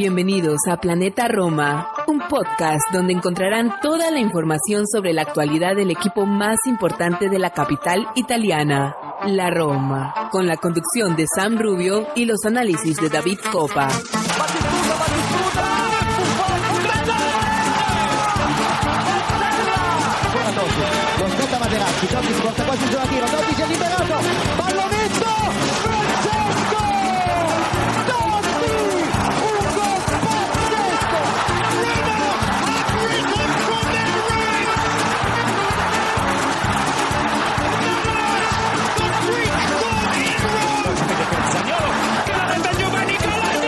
Bienvenidos a Planeta Roma, un podcast donde encontrarán toda la información sobre la actualidad del equipo más importante de la capital italiana, la Roma, con la conducción de Sam Rubio y los análisis de David Copa. Lo scotta Materazzi, Totti si porta quasi giù a tiro, Totti si è liberato, pallonetto, Francesco Totti, un gol pazzesco, Roma ha written from their reign, the Greek God in Rome, Zaniolo, che la mette Giovanni Calani,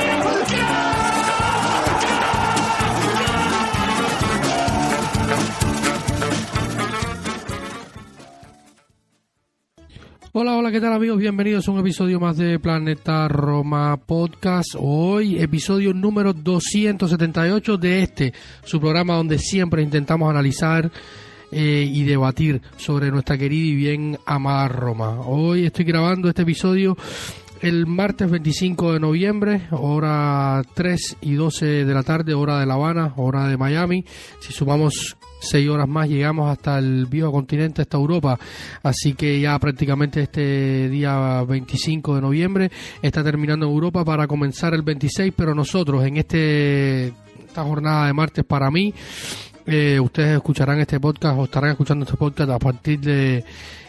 Hola, ¿qué tal amigos? Bienvenidos a un episodio más de Planeta Roma Podcast. Hoy, episodio número 278 de su programa donde siempre intentamos analizar y debatir sobre nuestra querida y bien amada Roma. Hoy estoy grabando este episodio el martes 25 de noviembre, hora 3 y 12 de la tarde, hora de La Habana, hora de Miami. Si sumamos 6 horas más llegamos hasta el viejo continente, hasta Europa, así que ya prácticamente este día 25 de noviembre está terminando en Europa para comenzar el 26, pero nosotros en esta jornada de martes para mí, ustedes escucharán este podcast o estarán escuchando este podcast a partir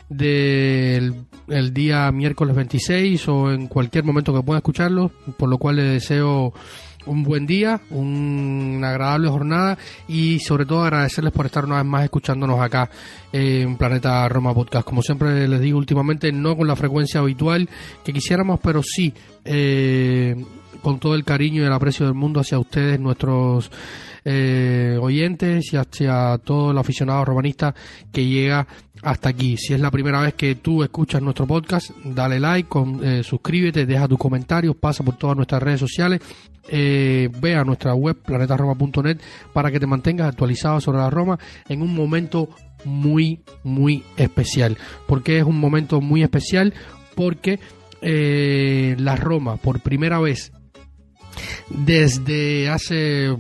del día miércoles 26 o en cualquier momento que puedan escucharlo, por lo cual les deseo un buen día, una agradable jornada y sobre todo agradecerles por estar una vez más escuchándonos acá en Planeta Roma Podcast. Como siempre les digo, últimamente no con la frecuencia habitual que quisiéramos, pero sí con todo el cariño y el aprecio del mundo hacia ustedes, nuestros oyentes y hacia todo el aficionado romanista que llega hasta aquí. Si es la primera vez que tú escuchas nuestro podcast, dale like, suscríbete, deja tus comentarios, pasa por todas nuestras redes sociales, ve a nuestra web planetaroma.net para que te mantengas actualizado sobre la Roma en un momento muy especial. ¿Por qué es un momento muy especial? Porque la Roma por primera vez desde hace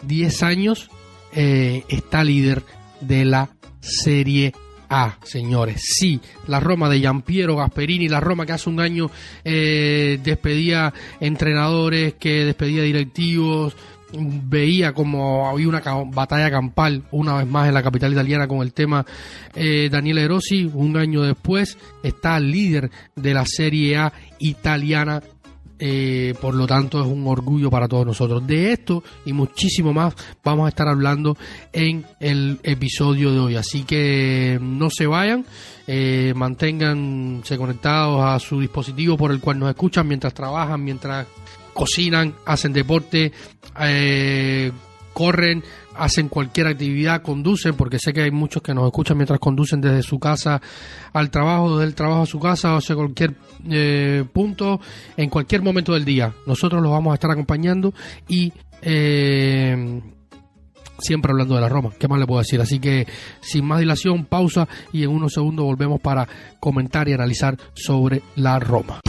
10 años está líder de la Serie A, señores. Sí, la Roma de Giampiero Gasperini, la Roma que hace un año despedía entrenadores, que despedía directivos, veía como había una batalla campal una vez más en la capital italiana con el tema Daniele Rossi. Un año después está líder de la Serie A italiana. Por lo tanto es un orgullo para todos nosotros. De esto y muchísimo más vamos a estar hablando en el episodio de hoy, así que no se vayan, manténganse conectados a su dispositivo por el cual nos escuchan mientras trabajan, mientras cocinan, hacen deporte, corren, hacen cualquier actividad, conducen, porque sé que hay muchos que nos escuchan mientras conducen desde su casa al trabajo, desde el trabajo a su casa, o sea, cualquier punto, en cualquier momento del día. Nosotros los vamos a estar acompañando y siempre hablando de la Roma. ¿Qué más le puedo decir? Así que sin más dilación, pausa y en unos segundos volvemos para comentar y analizar sobre la Roma.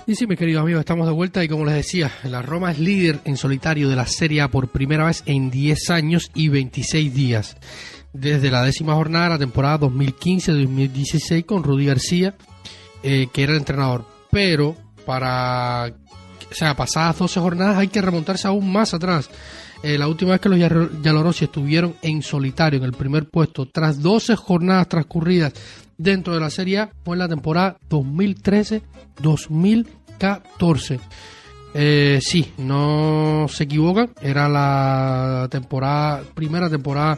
Y sí, mis queridos amigos, estamos de vuelta y como les decía, la Roma es líder en solitario de la Serie A por primera vez en 10 años y 26 días. Desde la 10ª jornada de la temporada 2015-2016 con Rudy García, que era el entrenador. Pero pasadas 12 jornadas hay que remontarse aún más atrás. La última vez que los giallorossi estuvieron en solitario en el primer puesto tras 12 jornadas transcurridas dentro de la Serie A fue en la temporada 2013-2014. Sí, no se equivocan, era la primera temporada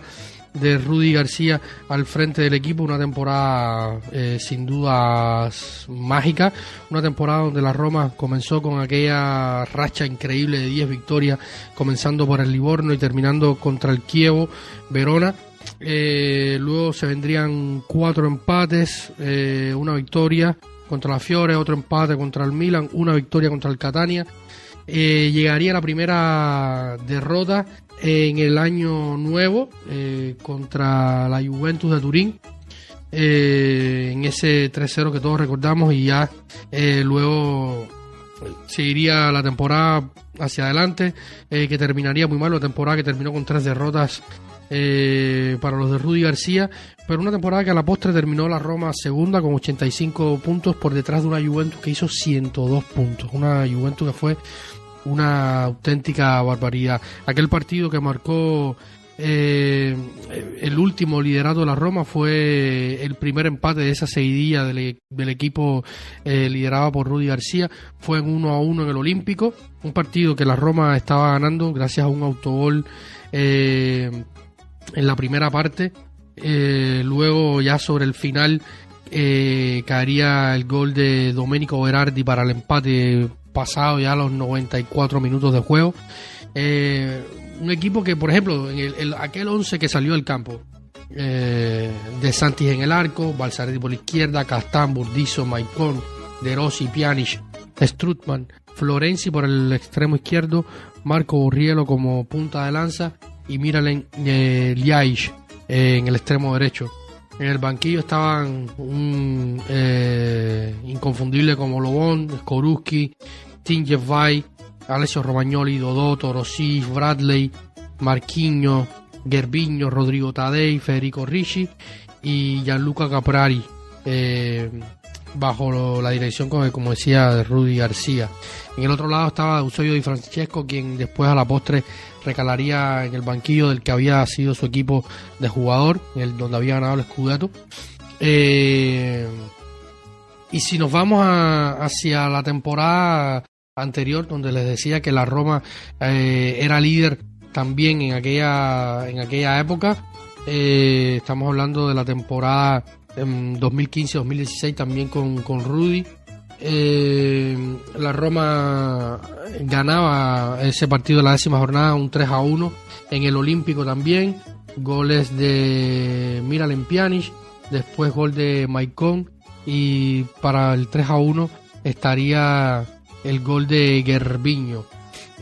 de Rudy García al frente del equipo, una temporada sin dudas mágica, una temporada donde la Roma comenzó con aquella racha increíble de 10 victorias, comenzando por el Livorno y terminando contra el Chievo Verona. Luego se vendrían 4 empates, una victoria contra la Fiore, otro empate contra el Milan, una victoria contra el Catania. Llegaría la primera derrota en el año nuevo contra la Juventus de Turín, en ese 3-0 que todos recordamos, y ya luego seguiría la temporada hacia adelante, que terminaría muy mal, la temporada que terminó con 3 derrotas para los de Rudy García, pero una temporada que a la postre terminó la Roma segunda con 85 puntos por detrás de una Juventus que hizo 102 puntos, una Juventus que fue una auténtica barbaridad. Aquel partido que marcó el último liderato de la Roma fue el primer empate de esa seguidilla del equipo liderado por Rudy García, fue en 1-1 en el Olímpico, un partido que la Roma estaba ganando gracias a un autogol en la primera parte. Luego ya sobre el final caería el gol de Domenico Berardi para el empate pasado ya los 94 minutos de juego. Un equipo que, por ejemplo, en aquel 11 que salió del campo, De Santis en el arco, Balzaretti por la izquierda, Castán, Burdizo, Maicon, De Rossi, Pjanic, Strootman, Florenzi por el extremo izquierdo, Marco Burrielo como punta de lanza y Miralem Ljajic en el extremo derecho. En el banquillo estaban un inconfundible como Lobón, Skorupski, Tinjevai, Alessio Romagnoli, Dodò, Torosí, Bradley, Marquinhos, Gervinho, Rodrigo Tadei, Federico Ricci y Gianluca Caprari, bajo la dirección, como decía, de Rudy García. En el otro lado estaba Eusebio Di Francesco, quien después a la postre recalaría en el banquillo del que había sido su equipo de jugador, donde había ganado el Scudetto. Y si nos vamos hacia la temporada anterior, donde les decía que la Roma era líder también en aquella época, estamos hablando de la temporada 2015-2016 también con Rudy. La Roma ganaba ese partido de la 10ª jornada un 3-1 en el Olímpico también, goles de Miralem Pjanic, después gol de Maicon, y para el 3-1 estaría el gol de Gervinho.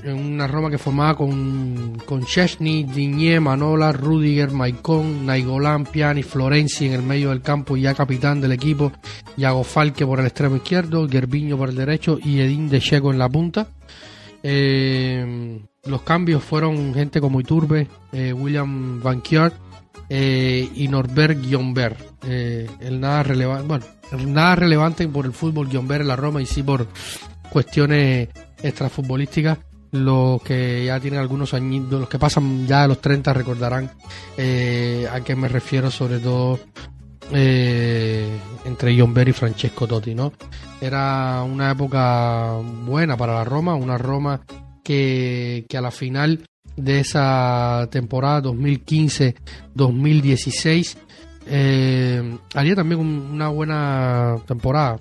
Una Roma que formaba con Szczęsny, Digne, Manola, Rudiger, Maicon, Nainggolan, Pjanic, Florenzi en el medio del campo y ya capitán del equipo, Iago Falque por el extremo izquierdo, Gervinho por el derecho y Edin Dzeko en la punta. Los cambios fueron gente como Iturbe, William Van Kjord y Norbert Gyömbert. Nada relevante por el fútbol Gyömbert en la Roma, y sí por cuestiones extrafutbolísticas. Los que ya tienen algunos años, los que pasan ya de los 30 recordarán a qué me refiero, sobre todo entre Gyömbert y Francesco Totti, ¿no? Era una época buena para la Roma, una Roma que a la final de esa temporada 2015-2016 haría también una buena temporada.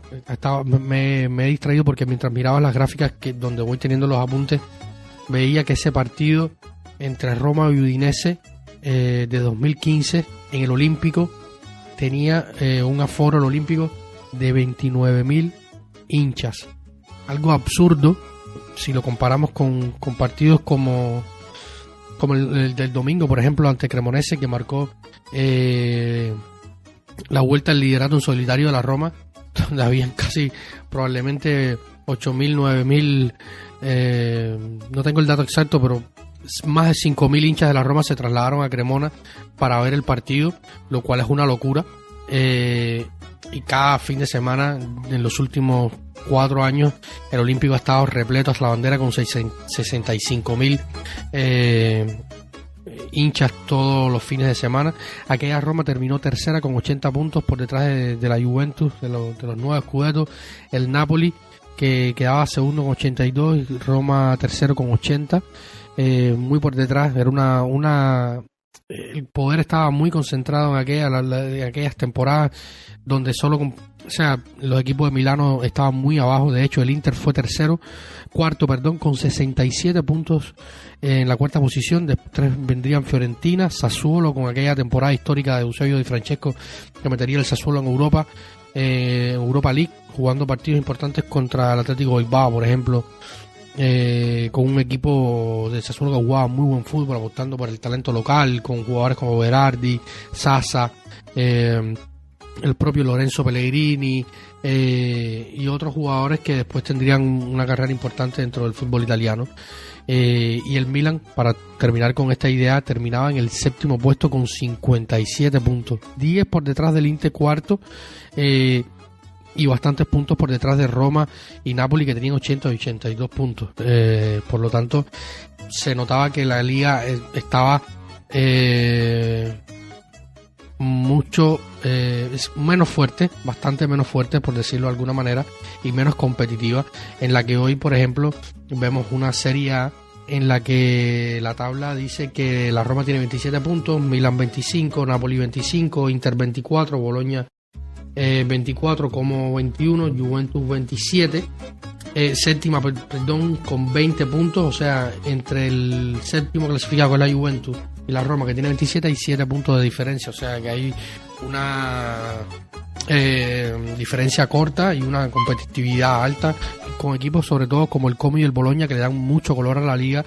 Me he distraído porque mientras miraba las gráficas donde voy teniendo los apuntes, veía que ese partido entre Roma y Udinese de 2015 en el Olímpico tenía un aforo en el Olímpico de 29.000 hinchas, algo absurdo si lo comparamos con partidos como el del domingo, por ejemplo, ante Cremonese, que marcó la vuelta al liderato en solitario de la Roma, donde habían casi probablemente 8.000, 9.000, no tengo el dato exacto, pero más de 5.000 hinchas de la Roma se trasladaron a Cremona para ver el partido, lo cual es una locura. Y cada fin de semana en los últimos 4 años el Olímpico ha estado repleto hasta la bandera con 65.000 hinchas todos los fines de semana. Aquella Roma terminó tercera con 80 puntos por detrás de la Juventus, de los 9 Scudettos, el Napoli que quedaba segundo con 82 y Roma tercero con 80, muy por detrás. Era una el poder estaba muy concentrado en aquellas temporadas donde los equipos de Milano estaban muy abajo. De hecho, el Inter fue cuarto, con 67 puntos en la cuarta posición. Después vendrían Fiorentina, Sassuolo, con aquella temporada histórica de Eusebio Di Francesco, que metería el Sassuolo en Europa League, jugando partidos importantes contra el Atlético Bilbao, por ejemplo, con un equipo de Sassuolo que jugaba muy buen fútbol, apostando por el talento local, con jugadores como Berardi, Sasa, el propio Lorenzo Pellegrini, y otros jugadores que después tendrían una carrera importante dentro del fútbol italiano. Y el Milan, para terminar con esta idea, terminaba en el séptimo puesto con 57 puntos, 10 por detrás del Inter cuarto, y bastantes puntos por detrás de Roma y Napoli, que tenían 80 y 82 puntos. Por lo tanto, se notaba que la liga estaba mucho menos fuerte, bastante menos fuerte, por decirlo de alguna manera, y menos competitiva, en la que hoy, por ejemplo, vemos una Serie A en la que la tabla dice que la Roma tiene 27 puntos, Milan 25, Napoli 25, Inter 24, Bologna 24 como 21, Juventus 27, séptima, con 20 puntos. O sea, entre el séptimo clasificado, que es la Juventus, y la Roma, que tiene 27, hay 7 puntos de diferencia. O sea que hay una diferencia corta y una competitividad alta, con equipos sobre todo como el Como y el Bologna, que le dan mucho color a la liga.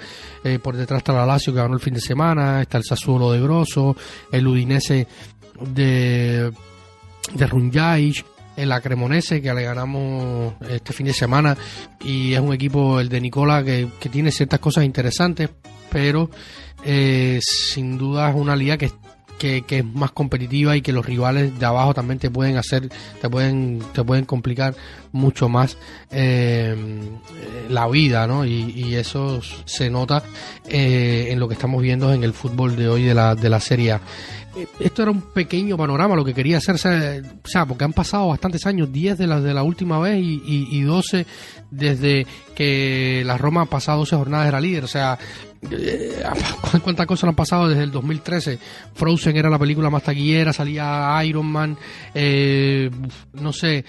Por detrás está la Lazio, que ganó el fin de semana, está el Sassuolo de Grosso, el Udinese de Runjaic, la Cremonese, que le ganamos este fin de semana, y es un equipo, el de Nicola, que tiene ciertas cosas interesantes, pero sin duda es una liga que es más competitiva, y que los rivales de abajo también te pueden complicar mucho más la vida, ¿no? Y eso se nota en lo que estamos viendo en el fútbol de hoy de la Serie A. Esto era un pequeño panorama, lo que quería hacerse, o sea, porque han pasado bastantes años, 10 de la última vez y 12 desde que la Roma ha pasado 12 jornadas era líder. O sea, cuántas cosas han pasado desde el 2013. Frozen era la película más taquillera, salía Iron Man, no sé,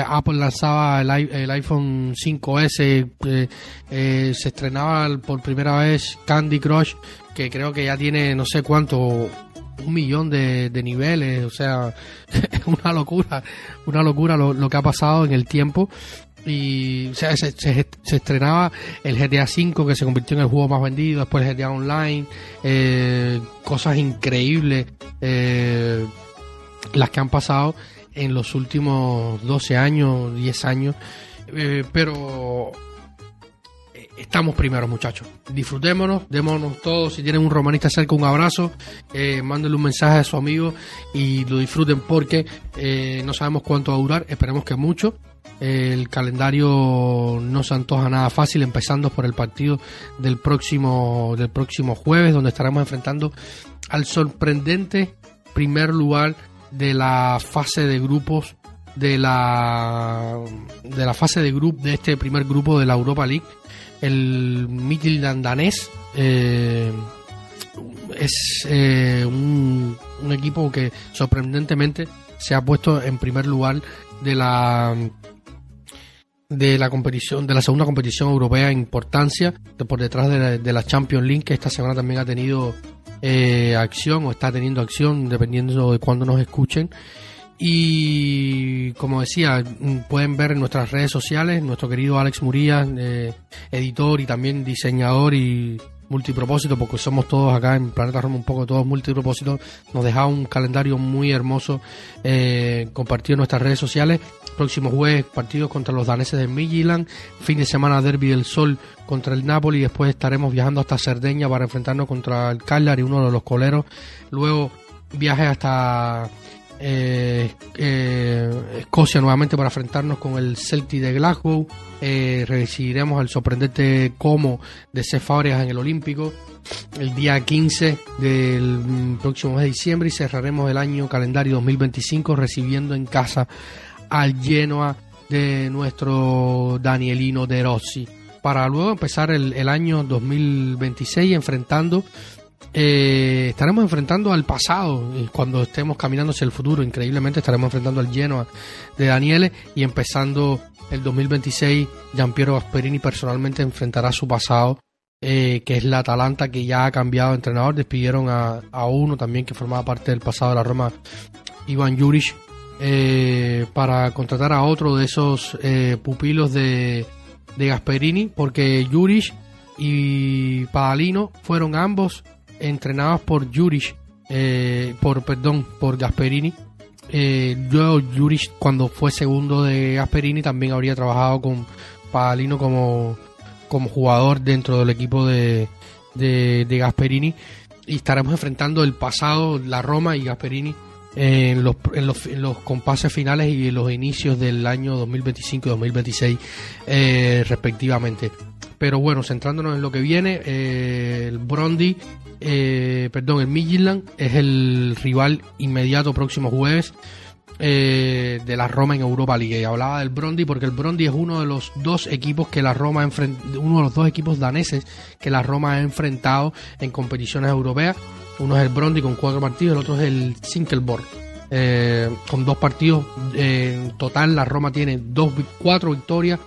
Apple lanzaba el iPhone 5S, se estrenaba por primera vez Candy Crush, que creo que ya tiene no sé cuánto, 1 millón de niveles. O sea, es una locura lo que ha pasado en el tiempo. Y o sea, se estrenaba el GTA V, que se convirtió en el juego más vendido, después el GTA Online, cosas increíbles las que han pasado en los últimos 12 años, 10 años, pero estamos primeros, muchachos. Disfrutémonos, démonos todos. Si tienen un romanista cerca, un abrazo, mándenle un mensaje a su amigo y lo disfruten, porque no sabemos cuánto va a durar, esperemos que mucho. El calendario no se antoja nada fácil, empezando por el partido del próximo jueves, donde estaremos enfrentando al sorprendente primer lugar de la fase de grupos de la fase de grupo de este primer grupo de la Europa League. El Midtjylland danés es un equipo que sorprendentemente se ha puesto en primer lugar de la competición, de la segunda competición europea en importancia, por detrás de la Champions League, que esta semana también ha tenido acción, o está teniendo acción, dependiendo de cuándo nos escuchen. Y como decía, pueden ver en nuestras redes sociales, nuestro querido Alex Murillas, editor y también diseñador y multipropósito, porque somos todos acá en Planeta Roma un poco todos multipropósitos, nos deja un calendario muy hermoso compartido en nuestras redes sociales. Próximo jueves, partidos contra los daneses de Midtjylland, fin de semana Derby del Sol contra el Napoli, después estaremos viajando hasta Cerdeña para enfrentarnos contra el Cagliari, uno de los coleros, luego viaje hasta Escocia nuevamente para enfrentarnos con el Celtic de Glasgow. Recibiremos al sorprendente Como de Cesc Fábregas en el Olímpico el día 15 del próximo mes de diciembre, y cerraremos el año calendario 2025 recibiendo en casa al Genoa de nuestro Danielino De Rossi, para luego empezar el año 2026 enfrentando estaremos enfrentando al pasado cuando estemos caminando hacia el futuro. Increíblemente estaremos enfrentando al Genoa de Daniele, y empezando el 2026 Giampiero Gasperini personalmente enfrentará su pasado, que es la Atalanta, que ya ha cambiado de entrenador. Despidieron a uno también que formaba parte del pasado de la Roma, Ivan Juric, para contratar a otro de esos pupilos de Gasperini, porque Juric y Padalino fueron ambos entrenados por por Gasperini. Juric, cuando fue segundo de Gasperini, también habría trabajado con Padalino como jugador dentro del equipo de Gasperini, y estaremos enfrentando el pasado, la Roma y Gasperini, en los compases finales y en los inicios del año 2025 y 2026 respectivamente. Pero bueno, centrándonos en lo que viene, el Midtjylland es el rival inmediato próximo jueves de la Roma en Europa League. Y hablaba del Brøndby porque el Brøndby es uno de los dos equipos que la Roma uno de los dos equipos daneses que la Roma ha enfrentado en competiciones europeas. Uno es el Brøndby con 4 partidos, el otro es el Silkeborg con 2 partidos. En total la Roma tiene 4 victorias,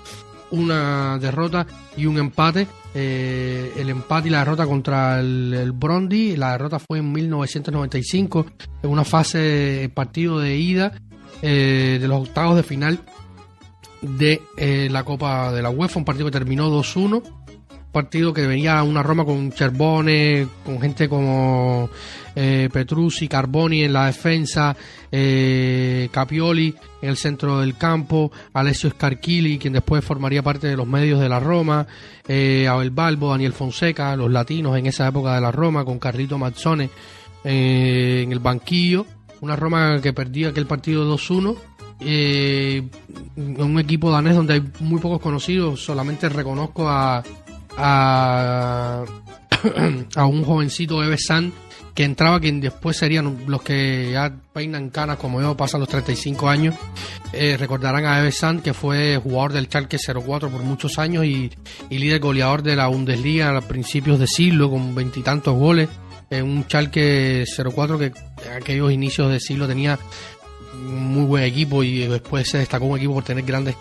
1 derrota y 1 empate. El empate y la derrota contra el Brøndby, la derrota fue en 1995 en una fase partido de ida de los octavos de final de la Copa de la UEFA, un partido que terminó 2-1, partido que venía una Roma con Cherbone, con gente como Petruzzi, Carboni en la defensa, Capioli en el centro del campo, Alessio Scarchili, quien después formaría parte de los medios de la Roma, Abel Balbo, Daniel Fonseca, los latinos en esa época de la Roma, con Carlito Mazzone en el banquillo. Una Roma que perdía aquel partido 2-1. Un equipo danés donde hay muy pocos conocidos. Solamente reconozco a un jovencito Eve Sand, que entraba, quien después serían los que ya peinan canas como yo, pasan los 35 años. Recordarán a Eve Sand, que fue jugador del Schalke 04 por muchos años y líder goleador de la Bundesliga a principios de siglo, con 20 y tantos goles. Un Schalke 04 que en aquellos inicios de siglo tenía muy buen equipo, y después se destacó un equipo por tener grandes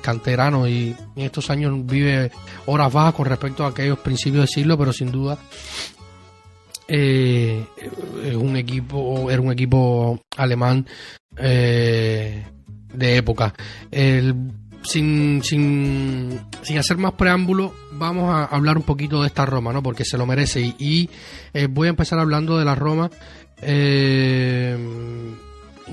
canteranos, y en estos años vive horas bajas con respecto a aquellos principios de siglo, pero sin duda era un equipo alemán de época. Sin hacer más preámbulo, vamos a hablar un poquito de esta Roma, ¿no? Porque se lo merece, y voy a empezar hablando de la Roma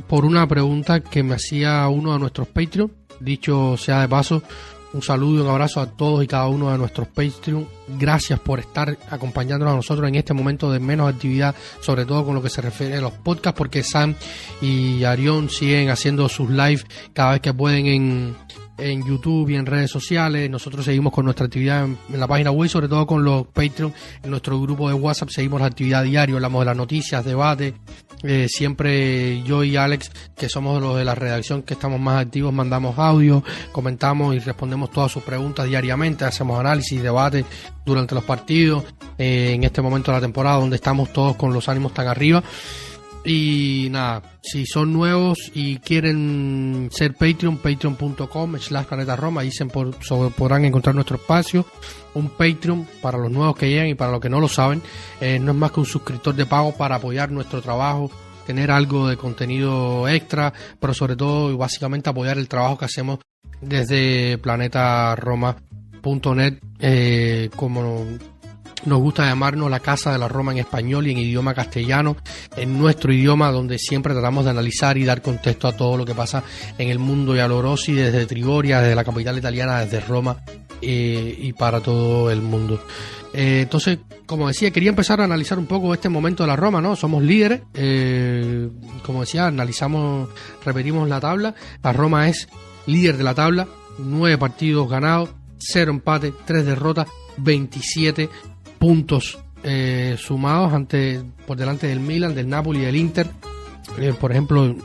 por una pregunta que me hacía uno de nuestros Patreon. Dicho sea de paso, un saludo y un abrazo a todos y cada uno de nuestros Patreon. Gracias por estar acompañándonos a nosotros en este momento de menos actividad, sobre todo con lo que se refiere a los podcasts, porque Sam y Arión siguen haciendo sus live cada vez que pueden en YouTube y en redes sociales. Nosotros seguimos con nuestra actividad en la página web, sobre todo con los Patreon. En nuestro grupo de WhatsApp seguimos la actividad diaria, hablamos de las noticias, debate. Siempre yo y Alex, que somos los de la redacción que estamos más activos, mandamos audio, comentamos y respondemos todas sus preguntas diariamente, hacemos análisis, debate durante los partidos, en este momento de la temporada donde estamos todos con los ánimos tan arriba. Y nada, si son nuevos y quieren ser Patreon, patreon.com/planetaroma, ahí podrán encontrar nuestro espacio. Un Patreon para los nuevos que llegan y para los que no lo saben, no es más que un suscriptor de pago para apoyar nuestro trabajo, tener algo de contenido extra, pero sobre todo y básicamente apoyar el trabajo que hacemos desde planetaroma.net, como nos gusta llamarnos, la Casa de la Roma en español y en idioma castellano, en nuestro idioma, donde siempre tratamos de analizar y dar contexto a todo lo que pasa en el mundo y a Lorosi, desde Trigoria, desde la capital italiana, desde Roma, y para todo el mundo. Entonces, como decía, quería empezar a analizar un poco este momento de la Roma, ¿no? Somos líderes, como decía, repetimos la tabla. La Roma es líder de la tabla, 9 partidos ganados, 0 empates, 3 derrotas, 27 puntos sumados por delante del Milan, del Napoli y del Inter. Por ejemplo,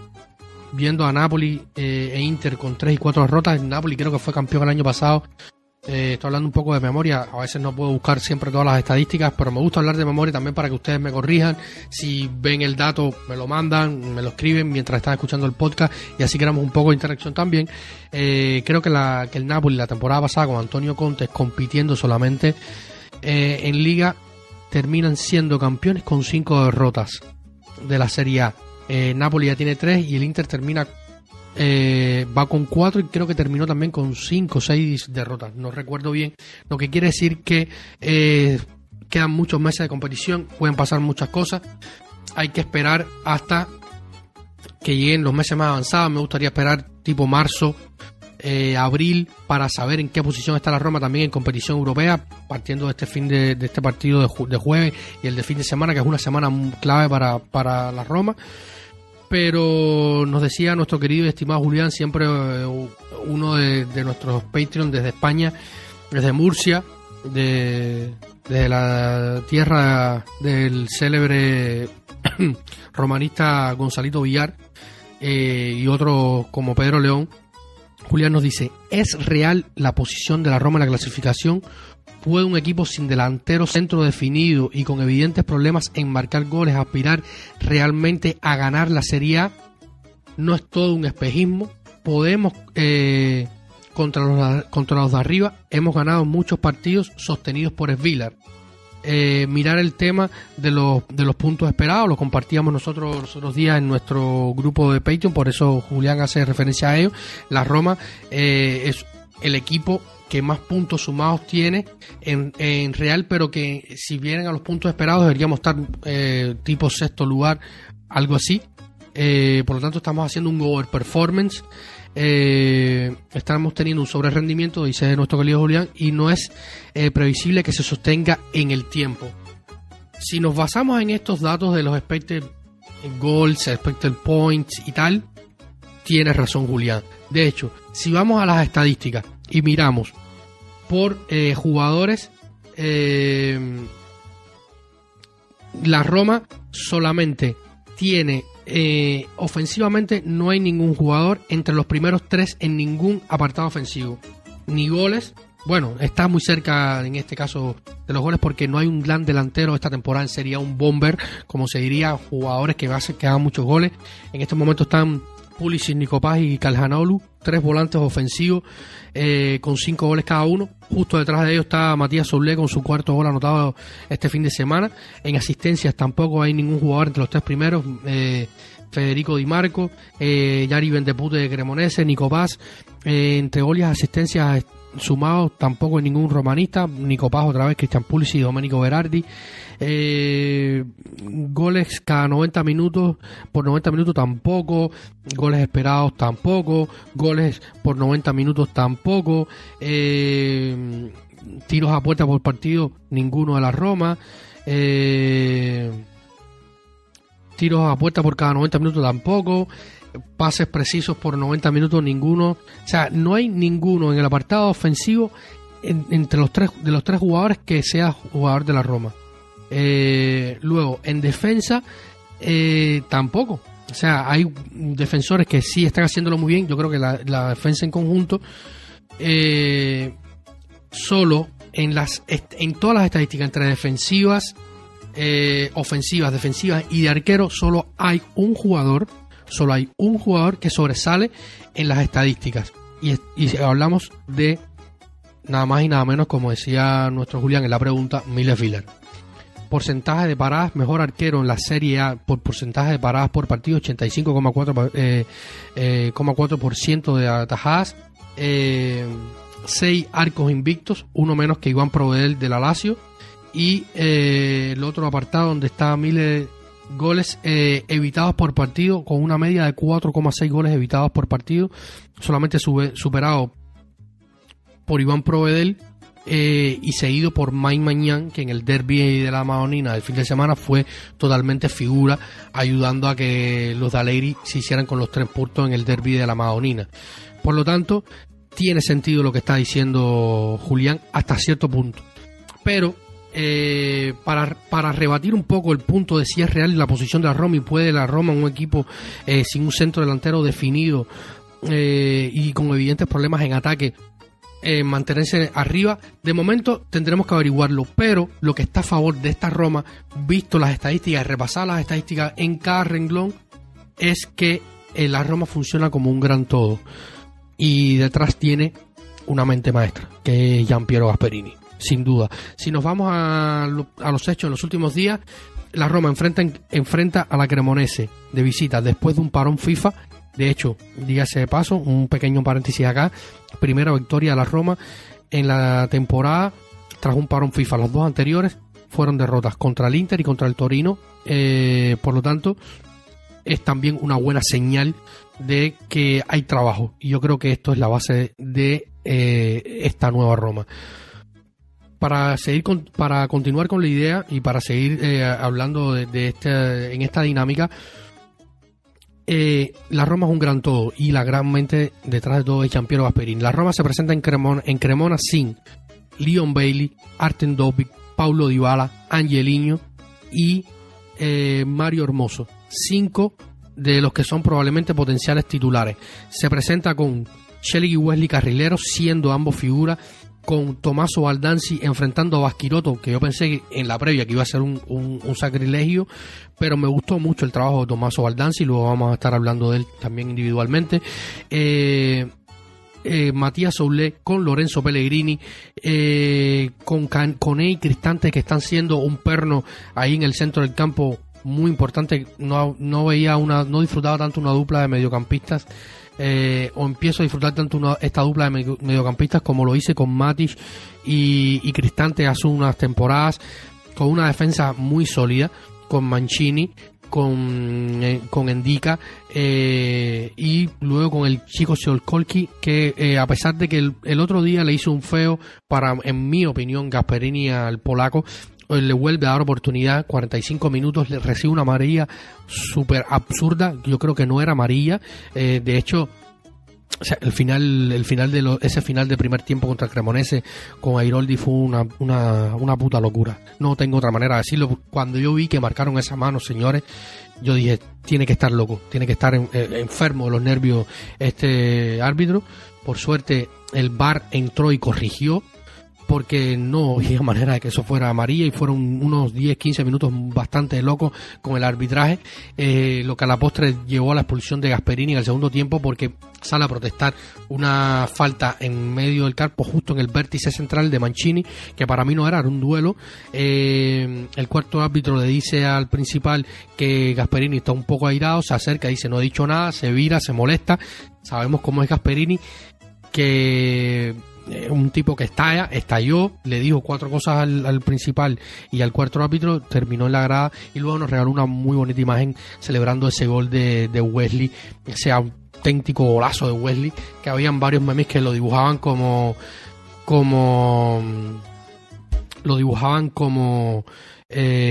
viendo a Napoli e Inter con 3 y 4 derrotas, el Napoli creo que fue campeón el año pasado Estoy hablando un poco de memoria, a veces no puedo buscar siempre todas las estadísticas, pero me gusta hablar de memoria también para que ustedes me corrijan. Si ven el dato, me lo mandan, me lo escriben mientras están escuchando el podcast y así creamos un poco de interacción también. Creo que el Napoli la temporada pasada con Antonio Conte compitiendo solamente en Liga terminan siendo campeones con 5 derrotas de la Serie A. Napoli ya tiene 3 y el Inter termina va con 4 y creo que terminó también con 5 o 6 derrotas, no recuerdo bien, lo que quiere decir que quedan muchos meses de competición, pueden pasar muchas cosas, hay que esperar hasta que lleguen los meses más avanzados. Me gustaría esperar tipo marzo, abril, para saber en qué posición está la Roma también en competición europea, partiendo de este partido de jueves y el de fin de semana, que es una semana clave para la Roma. Pero nos decía nuestro querido y estimado Julián, siempre uno de nuestros Patreon desde España, desde Murcia, desde la tierra del célebre romanista Gonzalito Villar, y otro como Pedro León. Julián nos dice: ¿es real la posición de la Roma en la clasificación? ¿Puede un equipo sin delantero centro definido y con evidentes problemas en marcar goles aspirar realmente a ganar la Serie A? ¿No es todo un espejismo? ¿Podemos contra los de arriba? Hemos ganado muchos partidos sostenidos por Svilar. Mirar el tema de los puntos esperados, lo compartíamos nosotros los otros días en nuestro grupo de Patreon, por eso Julián hace referencia a ello. La Roma es el equipo que más puntos sumados tiene en Real, pero que si vienen a los puntos esperados deberíamos estar tipo sexto lugar, algo así. Por lo tanto estamos haciendo un overperformance, estamos teniendo un sobrerendimiento, dice nuestro querido Julián, y no es previsible que se sostenga en el tiempo. Si nos basamos en estos datos de los expected goals, expected points y tal, tiene razón Julián. De hecho, si vamos a las estadísticas y miramos por jugadores, la Roma solamente tiene ofensivamente, no hay ningún jugador entre los primeros 3 en ningún apartado ofensivo, ni goles. Bueno, está muy cerca en este caso de los goles porque no hay un gran delantero esta temporada, sería un bomber, como se diría, jugadores que hagan muchos goles. En este momento están Pulisic, Nikopaz y Calhanoglu, 3 volantes ofensivos con 5 goles cada uno. Justo detrás de ellos está Matías Soulé con su 4º gol anotado este fin de semana. En asistencias tampoco hay ningún jugador entre los 3 primeros. Federico Di Marco, Yari Bendepute de Cremonese, Nikopaz. Entre goles y asistencias sumados tampoco hay ningún romanista. Nikopaz otra vez, Christian Pulisic y Domenico Berardi. Goles cada 90 minutos, por 90 minutos tampoco, goles esperados tampoco, goles por 90 minutos tampoco, tiros a puerta por partido ninguno de la Roma, tiros a puerta por cada 90 minutos tampoco, pases precisos por 90 minutos ninguno. O sea, no hay ninguno en el apartado ofensivo entre los tres jugadores que sea jugador de la Roma. Luego en defensa tampoco, o sea, hay defensores que sí están haciéndolo muy bien. Yo creo que la defensa en conjunto, solo en todas las estadísticas entre defensivas, ofensivas, defensivas y de arquero, solo hay un jugador que sobresale en las estadísticas, y hablamos de nada más y nada menos, como decía nuestro Julián en la pregunta, Miles Svilar. Porcentaje de paradas, mejor arquero en la Serie A por porcentaje de paradas por partido, 85,4% de atajadas, 6 arcos invictos, uno menos que Iván Provedel de la Lazio, y el otro apartado donde está Miles, goles evitados por partido, con una media de 4,6 goles evitados por partido, solamente superado por Iván Provedel, y seguido por Mike Maignan, que en el derbi de la Madonina del fin de semana fue totalmente figura, ayudando a que los de Allegri se hicieran con los 3 puntos en el derbi de la Madonina. Por lo tanto, tiene sentido lo que está diciendo Julián hasta cierto punto, pero para rebatir un poco el punto de si es real la posición de la Roma y puede la Roma, un equipo sin un centro delantero definido y con evidentes problemas en ataque, mantenerse arriba. De momento tendremos que averiguarlo, pero lo que está a favor de esta Roma, visto las estadísticas, repasar las estadísticas en cada renglón, es que la Roma funciona como un gran todo y detrás tiene una mente maestra, que es Giampiero Gasperini, sin duda. Si nos vamos a los hechos en los últimos días, la Roma enfrenta a la Cremonese de visita después de un parón FIFA. De hecho, dígase de paso, un pequeño paréntesis acá, primera victoria de la Roma en la temporada tras un parón FIFA. Las dos anteriores fueron derrotas contra el Inter y contra el Torino, por lo tanto es también una buena señal de que hay trabajo, y yo creo que esto es la base de esta nueva Roma. Para continuar con la idea y para seguir hablando en esta dinámica, la Roma es un gran todo y la gran mente detrás de todo es Giampiero Gasperini. La Roma se presenta en Cremona sin Leon Bailey, Artem Dovbyk, Paulo Dybala, Angelino y Mario Hermoso, 5 de los que son probablemente potenciales titulares. Se presenta con Shelly y Wesley carrileros, siendo ambos figuras, con Tommaso Baldanzi enfrentando a Baschirotto, que yo pensé en la previa que iba a ser un sacrilegio, pero me gustó mucho el trabajo de Tommaso Baldanzi, luego vamos a estar hablando de él también individualmente. Matías Soulé con Lorenzo Pellegrini, con Koné y Cristante, que están siendo un perno ahí en el centro del campo muy importante. No disfrutaba tanto una dupla de mediocampistas, o empiezo a disfrutar tanto esta dupla de mediocampistas como lo hice con Matic y Cristante hace unas temporadas, con una defensa muy sólida, con Mancini, con Endika, y luego con el chico Siolkolki, que a pesar de que el otro día le hizo un feo en mi opinión, Gasperini al polaco, le vuelve a dar oportunidad. 45 minutos, le recibe una amarilla súper absurda. Yo creo que no era amarilla. De hecho, o sea, ese final de primer tiempo contra el Cremonese con Airoldi fue una puta locura. No tengo otra manera de decirlo. Cuando yo vi que marcaron esa mano, señores, yo dije, tiene que estar loco, tiene que estar enfermo de los nervios este árbitro. Por suerte el VAR entró y corrigió, porque no había manera de que eso fuera amarilla, y fueron unos 10-15 minutos bastante locos con el arbitraje, lo que a la postre llevó a la expulsión de Gasperini en el segundo tiempo, porque sale a protestar una falta en medio del campo, justo en el vértice central de Mancini, que para mí no era un duelo. El cuarto árbitro le dice al principal que Gasperini está un poco airado, se acerca, dice no he dicho nada, se vira, se molesta. Sabemos cómo es Gasperini, que un tipo que estalló, le dijo 4 cosas al principal y al cuarto árbitro, terminó en la grada y luego nos regaló una muy bonita imagen celebrando ese gol de Wesley, ese auténtico golazo de Wesley, que habían varios memes que lo dibujaban como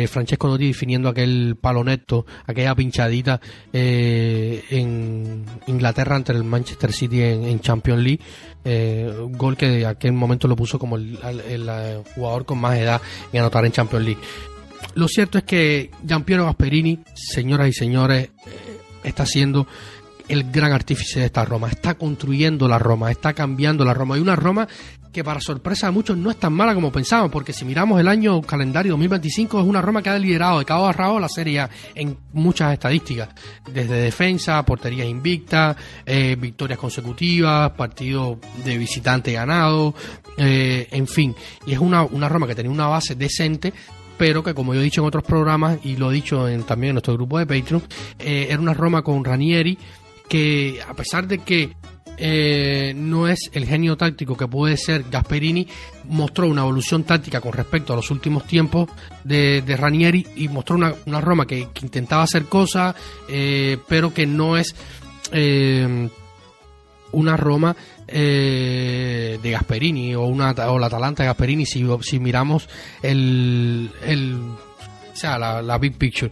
Francesco Totti definiendo aquel palonetto, aquella pinchadita en Inglaterra ante el Manchester City en Champions League, gol que de aquel momento lo puso como el jugador con más edad en anotar en Champions League. Lo cierto es que Giampiero Gasperini, señoras y señores, está siendo el gran artífice de esta Roma, está construyendo la Roma, está cambiando la Roma, y una Roma que para sorpresa de muchos no es tan mala como pensaban, porque si miramos el año calendario 2025 es una Roma que ha liderado de cabo a rabo la Serie A en muchas estadísticas, desde defensa, porterías invictas, victorias consecutivas, partidos de visitante ganado, en fin, y es una Roma que tenía una base decente, pero que, como yo he dicho en otros programas y lo he dicho también en nuestro grupo de Patreon, era una Roma con Ranieri que, a pesar de que no es el genio táctico que puede ser Gasperini, mostró una evolución táctica con respecto a los últimos tiempos de Ranieri, y mostró una Roma que intentaba hacer cosas, pero que no es una Roma de Gasperini o la Atalanta de Gasperini si miramos la big picture.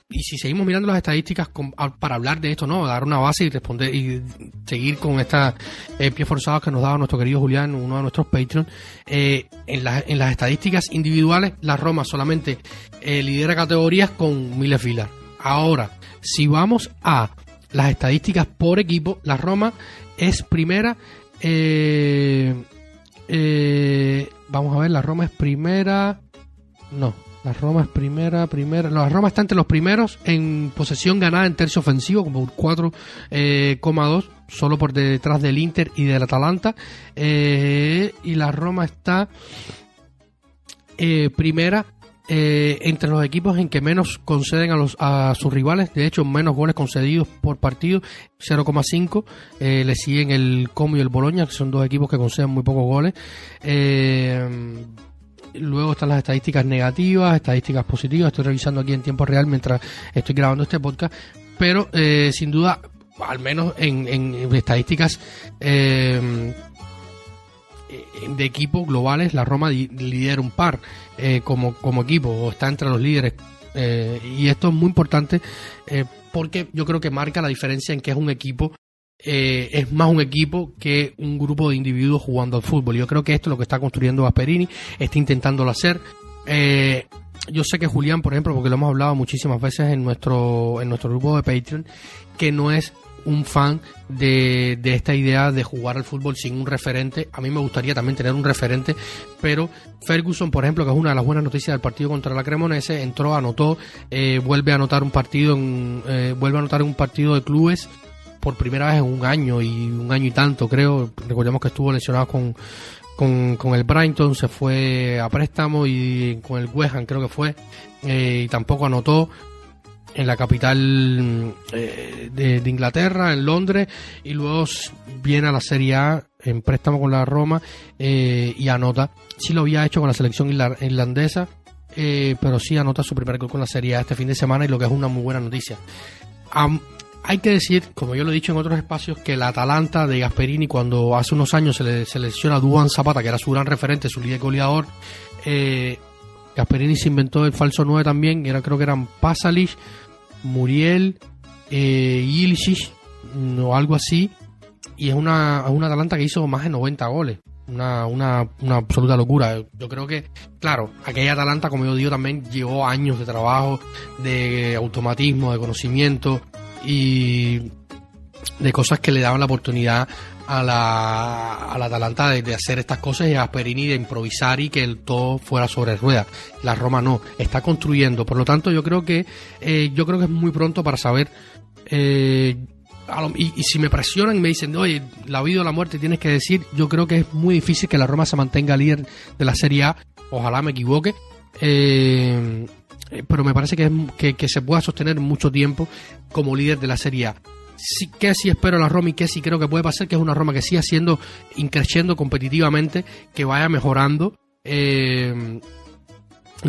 Y si seguimos mirando las estadísticas para hablar de esto, ¿no? Dar una base y responder y seguir con estas pies forzados que nos daba nuestro querido Julián, uno de nuestros Patreon. En las estadísticas individuales, la Roma solamente lidera categorías con Miles Vilar. Ahora, si vamos a las estadísticas por equipo, la Roma es primera Vamos a ver, la Roma es primera. No, la Roma es primera. No, la Roma está entre los primeros en posesión ganada en tercio ofensivo, como 4,2, solo por detrás del Inter y del Atalanta. Y la Roma está primera entre los equipos en que menos conceden a sus rivales. De hecho, menos goles concedidos por partido, 0,5. Le siguen el Como y el Bologna, que son dos equipos que conceden muy pocos goles. Luego están las estadísticas negativas, estadísticas positivas. Estoy revisando aquí en tiempo real mientras estoy grabando este podcast. Pero sin duda, al menos en estadísticas de equipos globales, la Roma lidera un par como equipo, o está entre los líderes, y esto es muy importante porque yo creo que marca la diferencia en que es un equipo, es más un equipo que un grupo de individuos jugando al fútbol. Yo creo que esto es lo que está construyendo Gasperini, está intentándolo hacer. Yo sé que Julián, por ejemplo, porque lo hemos hablado muchísimas veces en nuestro grupo de Patreon, que no es un fan de esta idea de jugar al fútbol sin un referente. A mí me gustaría también tener un referente, pero Ferguson, por ejemplo, que es una de las buenas noticias del partido contra la Cremonese, entró, anotó, vuelve a anotar un partido de clubes por primera vez en un año y tanto, creo. Recordemos que estuvo lesionado con el Brighton, se fue a préstamo, y con el West Ham creo que fue, y tampoco anotó en la capital de Inglaterra, en Londres, y luego viene a la Serie A en préstamo con la Roma y anota. Sí lo había hecho con la selección irlandesa, pero sí anota su primer gol con la Serie A este fin de semana, y lo que es una muy buena noticia. Hay que decir, como yo lo he dicho en otros espacios, que la Atalanta de Gasperini, cuando hace unos años se lesiona a Duvan Zapata, que era su gran referente, su líder goleador, Gasperini se inventó el falso 9 también, creo que eran Pasalic, Muriel, Ilicic o algo así, y es una Atalanta que hizo más de 90 goles, una absoluta locura. Yo creo que, claro, aquella Atalanta, como yo digo, también llevó años de trabajo, de automatismo, de conocimiento y de cosas que le daban la oportunidad a la Atalanta de hacer estas cosas, y a Gasperini de improvisar y que todo fuera sobre ruedas. La Roma no, está construyendo. Por lo tanto, yo creo que es muy pronto para saber, y si me presionan y me dicen, oye, la vida o la muerte tienes que decir, yo creo que es muy difícil que la Roma se mantenga líder de la Serie A. Ojalá me equivoque, pero me parece que se pueda sostener mucho tiempo como líder de la Serie A. Sí, que sí espero la Roma, y que sí creo que puede pasar, que es una Roma que siga siendo increciendo competitivamente, que vaya mejorando en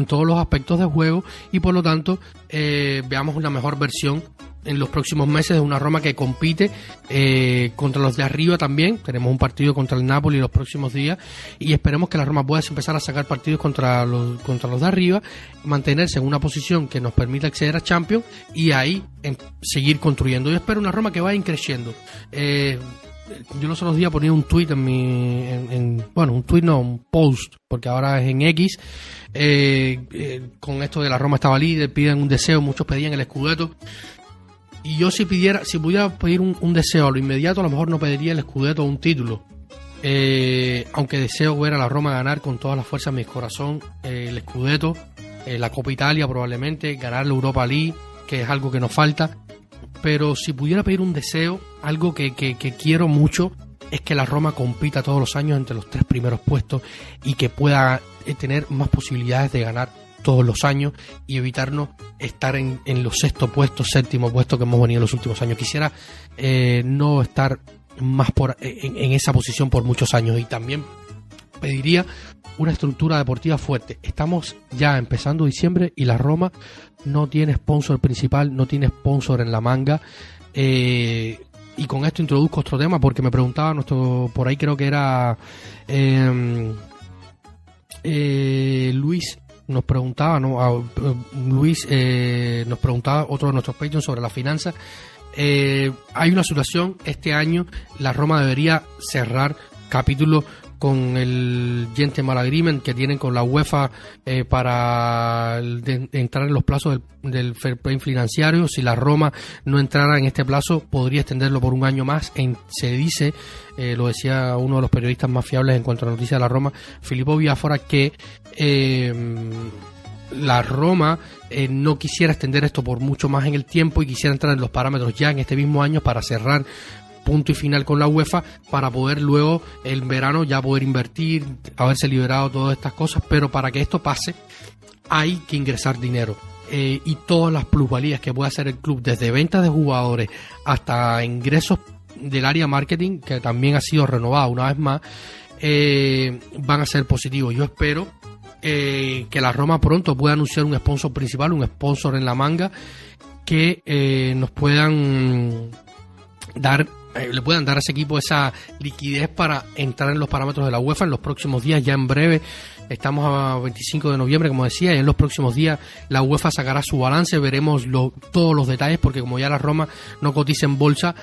todos los aspectos del juego, y por lo tanto veamos una mejor versión en los próximos meses de una Roma que compite contra los de arriba también. Tenemos un partido contra el Napoli los próximos días, y esperemos que la Roma pueda empezar a sacar partidos contra los de arriba, mantenerse en una posición que nos permita acceder a Champions, y ahí seguir construyendo. Yo espero una Roma que vaya creciendo. Yo los otros días ponía un tweet un post, porque ahora es en X, con esto de la Roma estaba líder, piden un deseo, muchos pedían el Scudetto. Y yo si pudiera pedir un deseo a lo inmediato, a lo mejor no pediría el Scudetto o un título. Aunque deseo ver a la Roma ganar con todas las fuerzas de mi corazón el Scudetto, la Copa Italia probablemente, ganar la Europa League, que es algo que nos falta. Pero si pudiera pedir un deseo, algo que quiero mucho, es que la Roma compita todos los años entre los 3 primeros puestos, y que pueda tener más posibilidades de ganar todos los años, y evitarnos estar en los 6º puestos, 7º puesto que hemos venido en los últimos años. Quisiera no estar más en esa posición por muchos años, y también pediría una estructura deportiva fuerte. Estamos ya empezando diciembre y la Roma no tiene sponsor principal, no tiene sponsor en la manga, y con esto introduzco otro tema, porque me preguntaba por ahí creo que era Luis nos preguntaba, nos preguntaba otro de nuestros Patreons sobre las finanzas. Hay una situación, este año la Roma debería cerrar capítulo con el Gentleman Agreement que tienen con la UEFA para entrar en los plazos del fair play financiero. Si la Roma no entrara en este plazo, podría extenderlo por un año más. Se dice, lo decía uno de los periodistas más fiables en cuanto a la noticia de la Roma, Filippo Biafora, que la Roma no quisiera extender esto por mucho más en el tiempo y quisiera entrar en los parámetros ya en este mismo año para cerrar punto y final con la UEFA, para poder luego el verano ya poder invertir, haberse liberado todas estas cosas. Pero para que esto pase hay que ingresar dinero, y todas las plusvalías que puede hacer el club, desde ventas de jugadores hasta ingresos del área marketing, que también ha sido renovado una vez más, van a ser positivos. Yo espero que la Roma pronto pueda anunciar un sponsor principal, un sponsor en la manga, que nos puedan dar, le puedan dar a ese equipo esa liquidez para entrar en los parámetros de la UEFA en los próximos días. Ya en breve, estamos a 25 de noviembre, como decía, y en los próximos días la UEFA sacará su balance, veremos todos los detalles, porque como ya la Roma no cotiza en bolsa,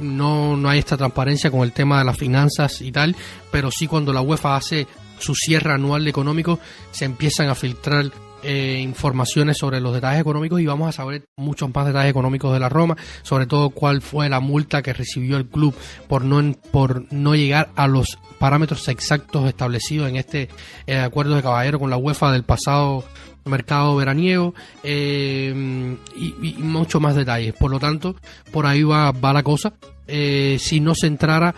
no hay esta transparencia con el tema de las finanzas y tal, pero sí cuando la UEFA hace su cierre anual económico se empiezan a filtrar informaciones sobre los detalles económicos, y vamos a saber muchos más detalles económicos de la Roma, sobre todo cuál fue la multa que recibió el club por no llegar a los parámetros exactos establecidos en este acuerdo de caballero con la UEFA del pasado mercado veraniego, y mucho más detalles. Por lo tanto, por ahí va la cosa. Si no se entrara,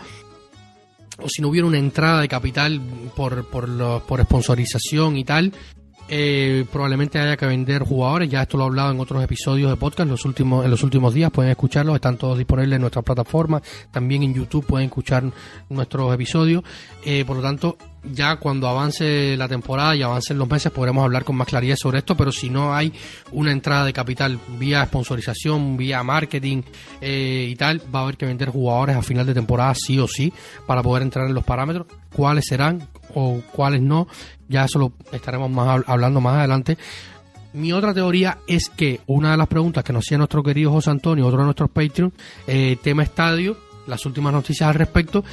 o si no hubiera una entrada de capital por sponsorización y tal, probablemente haya que vender jugadores. Ya esto lo he hablado en otros episodios de podcast en los últimos días, pueden escucharlos, están todos disponibles en nuestra plataforma, también en YouTube pueden escuchar nuestros episodios. Por lo tanto, ya cuando avance la temporada y avancen los meses podremos hablar con más claridad sobre esto, pero si no hay una entrada de capital vía sponsorización, vía marketing y tal, va a haber que vender jugadores a final de temporada sí o sí para poder entrar en los parámetros. ¿Cuáles serán o cuáles no? Ya eso lo estaremos hablando más adelante. Mi otra teoría es que una de las preguntas que nos hacía nuestro querido José Antonio, otro de nuestros Patreon, tema estadio, las últimas noticias al respecto,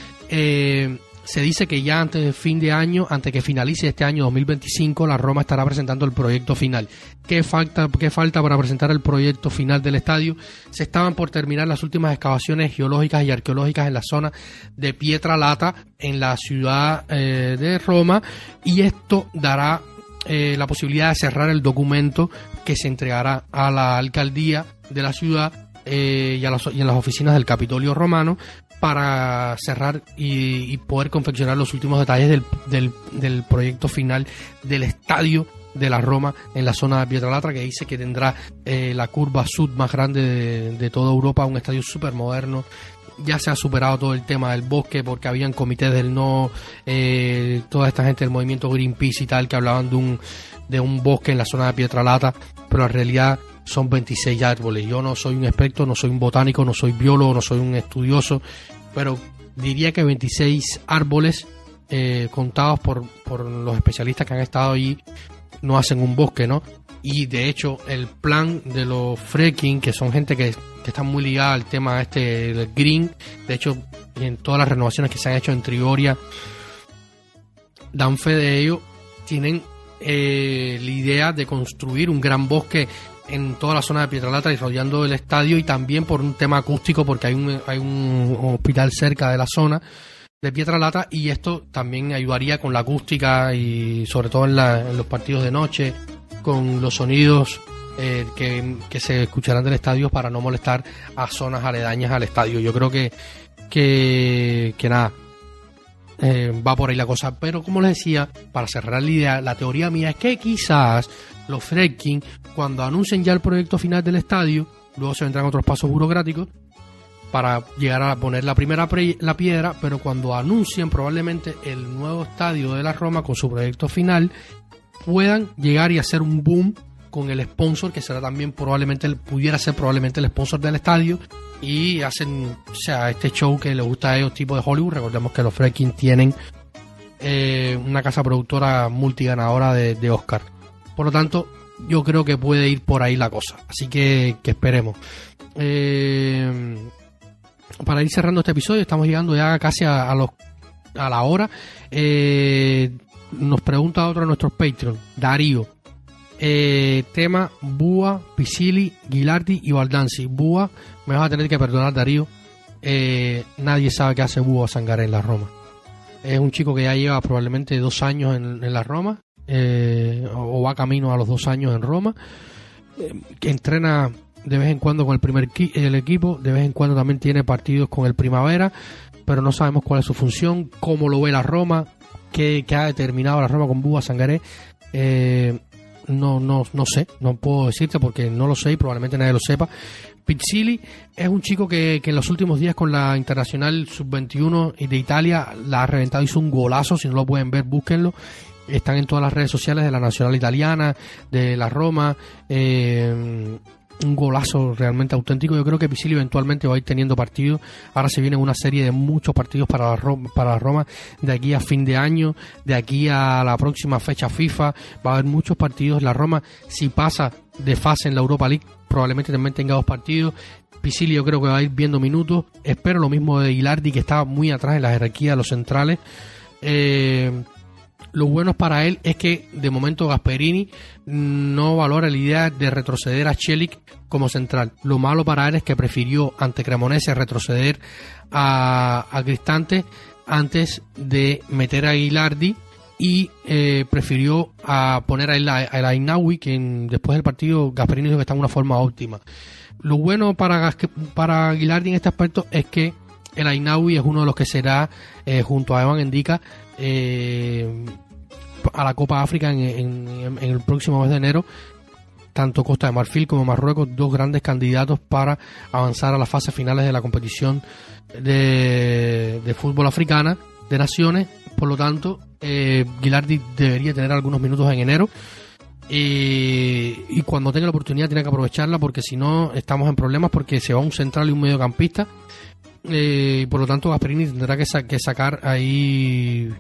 se dice que ya antes de fin de año, antes que finalice este año 2025, la Roma estará presentando el proyecto final. ¿Qué falta para presentar el proyecto final del estadio? Se estaban por terminar las últimas excavaciones geológicas y arqueológicas en la zona de Pietralata, en la ciudad de Roma, y esto dará la posibilidad de cerrar el documento que se entregará a la alcaldía de la ciudad y en las oficinas del Capitolio romano, para cerrar y poder confeccionar los últimos detalles del proyecto final del estadio de la Roma en la zona de Pietralata, que dice que tendrá la curva sud más grande de toda Europa, un estadio súper moderno. Ya se ha superado todo el tema del bosque, porque habían comités del no, toda esta gente del movimiento Greenpeace y tal, que hablaban de un bosque en la zona de Pietralata, pero en realidad son 26 árboles. Yo no soy un experto, no soy un botánico, no soy biólogo, no soy un estudioso, pero diría que 26 árboles contados por los especialistas que han estado allí no hacen un bosque, ¿no? Y de hecho el plan de los fracking, que son gente que están muy ligada al tema del green, de hecho en todas las renovaciones que se han hecho en Trigoria dan fe de ello, tienen la idea de construir un gran bosque en toda la zona de Pietralata y rodeando el estadio, y también por un tema acústico, porque hay un hospital cerca de la zona de Pietralata, y esto también ayudaría con la acústica y sobre todo en los partidos de noche, con los sonidos que se escucharán del estadio, para no molestar a zonas aledañas al estadio. Yo creo que nada, va por ahí la cosa. Pero como les decía, para cerrar la idea, la teoría mía es que quizás los fracking, cuando anuncien ya el proyecto final del estadio, luego se vendrán otros pasos burocráticos para llegar a poner la primera la piedra, pero cuando anuncien probablemente el nuevo estadio de la Roma con su proyecto final, puedan llegar y hacer un boom con el sponsor, que será también pudiera ser probablemente el sponsor del estadio, y hacen, o sea, este show que les gusta a ellos, tipo de Hollywood. Recordemos que los fracking tienen una casa productora multiganadora de Oscar. Por lo tanto, yo creo que puede ir por ahí la cosa, así que esperemos. Para ir cerrando este episodio, estamos llegando ya casi a los a la hora. Nos pregunta otro de nuestros Patreon, Darío. Tema Bua, Pisili, Ghilardi y Baldanzi. Bua, me vas a tener que perdonar, Darío. Nadie sabe qué hace Bua Sangaré en la Roma. Es un chico que ya lleva probablemente 2 años en la Roma, o va camino a los 2 años en Roma, que entrena de vez en cuando con el equipo, de vez en cuando también tiene partidos con el Primavera, pero no sabemos cuál es su función, cómo lo ve la Roma, qué ha determinado la Roma con Bua Sangaré. No sé, no puedo decirte porque no lo sé y probablemente nadie lo sepa. Pizzili es un chico que en los últimos días con la Internacional Sub-21 de Italia la ha reventado, hizo un golazo. Si no lo pueden ver, búsquenlo. Están en todas las redes sociales de la Nacional Italiana, de la Roma. Un golazo realmente auténtico. Yo creo que Pizzili eventualmente va a ir teniendo partidos. Ahora se viene una serie de muchos partidos para la Roma de aquí a fin de año, de aquí a la próxima fecha FIFA. Va a haber muchos partidos. La Roma, si pasa de fase en la Europa League, probablemente también tenga 2 partidos. Pizzili yo creo que va a ir viendo minutos. Espero lo mismo de Ghilardi, que estaba muy atrás en la jerarquía de los centrales. Lo bueno para él es que de momento Gasperini no valora la idea de retroceder a Celik como central. Lo malo para él es que prefirió ante Cremonese retroceder a Cristante antes de meter a Ghilardi y prefirió a poner a Ainaoui, que después del partido Gasperini dijo que está en una forma óptima. Lo bueno para Ghilardi en este aspecto es que el Ainaoui es uno de los que será junto a Evan Endika a la Copa África en el próximo mes de enero. Tanto Costa de Marfil como Marruecos, 2 grandes candidatos para avanzar a las fases finales de la competición de fútbol africana de naciones. Por lo tanto, Ghilardi debería tener algunos minutos en enero, y cuando tenga la oportunidad tiene que aprovecharla, porque si no estamos en problemas, porque se va un central y un mediocampista. Por lo tanto Gasperini tendrá que sacar ahí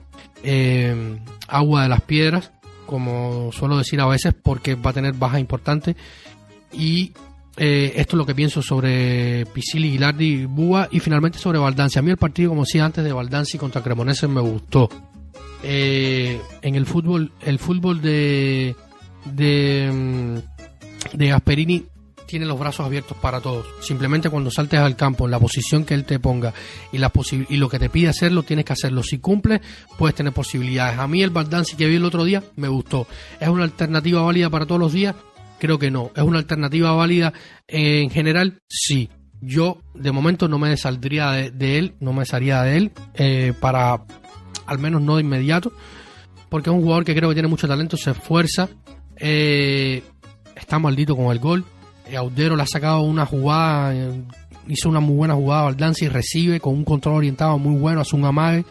agua de las piedras, como suelo decir a veces, porque va a tener bajas importantes. Y esto es lo que pienso sobre Pizzili, Ghilardi y Bua. Y finalmente sobre Baldanzi. A mí el partido, como decía antes, de Baldanzi contra Cremonese me gustó. En el fútbol de Gasperini tiene los brazos abiertos para todos. Simplemente cuando saltes al campo, en la posición que él te ponga y lo que te pide hacerlo, tienes que hacerlo. Si cumples, puedes tener posibilidades. A mí el Baldanzi que vi el otro día me gustó. ¿Es una alternativa válida para todos los días? Creo que no. ¿Es una alternativa válida en general? Sí. Yo de momento no me desaldría de él, no me desharía de él, para al menos no de inmediato, porque es un jugador que creo que tiene mucho talento, se esfuerza, está maldito con el gol. Audero le ha sacado una jugada, hizo una muy buena jugada a Baldanzi, recibe con un control orientado muy bueno, hace un amague,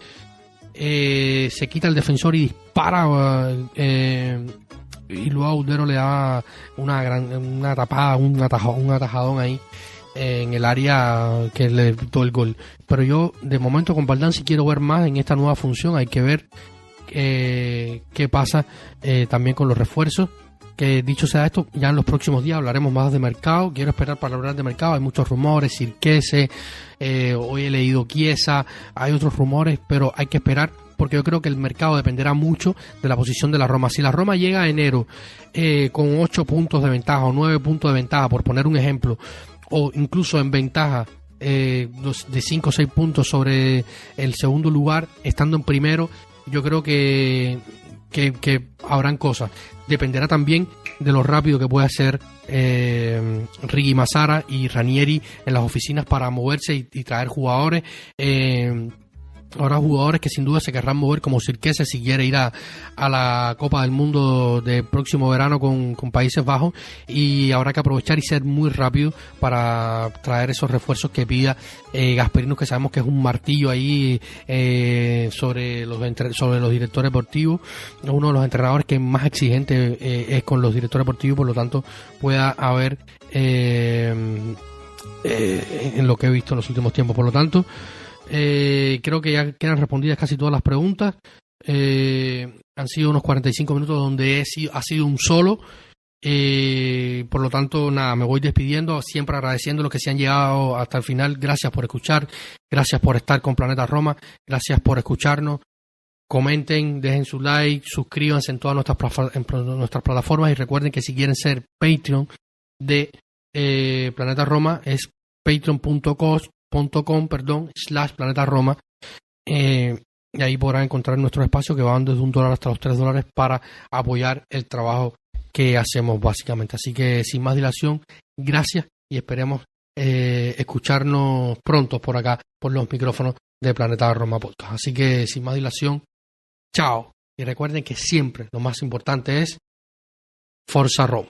se quita el defensor y dispara, y luego Audero le da una tapada, un atajadón ahí en el área que le evitó el gol. Pero yo de momento con Baldanzi quiero ver más en esta nueva función. Hay que ver qué pasa también con los refuerzos. Que dicho sea esto, ya en los próximos días hablaremos más de mercado. Quiero esperar para hablar de mercado. Hay muchos rumores, Sirkese, hoy he leído Chiesa, hay otros rumores, pero hay que esperar, porque yo creo que el mercado dependerá mucho de la posición de la Roma. Si la Roma llega a enero con 8 puntos de ventaja o 9 puntos de ventaja, por poner un ejemplo, o incluso en ventaja de 5 o 6 puntos sobre el segundo lugar, estando en primero, yo creo que habrán cosas. Dependerá también de lo rápido que pueda hacer Righi Massara y Ranieri en las oficinas para moverse y traer jugadores. Habrá jugadores que sin duda se querrán mover, como Sirkese, si quiere ir a la Copa del Mundo del próximo verano con Países Bajos, y habrá que aprovechar y ser muy rápido para traer esos refuerzos que pida Gasperini, que sabemos que es un martillo ahí sobre los directores deportivos. Es uno de los entrenadores que más exigente es con los directores deportivos, por lo tanto pueda haber en lo que he visto en los últimos tiempos. Por lo tanto, creo que ya quedan respondidas casi todas las preguntas. Han sido unos 45 minutos donde ha sido un solo, Por lo tanto, nada, me voy despidiendo, siempre agradeciendo los que se han llegado hasta el final. Gracias por escuchar, gracias por estar con Planeta Roma, gracias por escucharnos. Comenten, dejen su like, suscríbanse en todas nuestras plataformas y recuerden que si quieren ser Patreon de Planeta Roma es patreon.com/Planeta Roma. Y ahí podrán encontrar nuestro espacio que van desde $1 hasta los $3 para apoyar el trabajo que hacemos básicamente. Así que sin más dilación, gracias y esperemos escucharnos pronto por acá, por los micrófonos de Planeta Roma Podcast. Así que sin más dilación, chao. Y recuerden que siempre lo más importante es Forza Roma.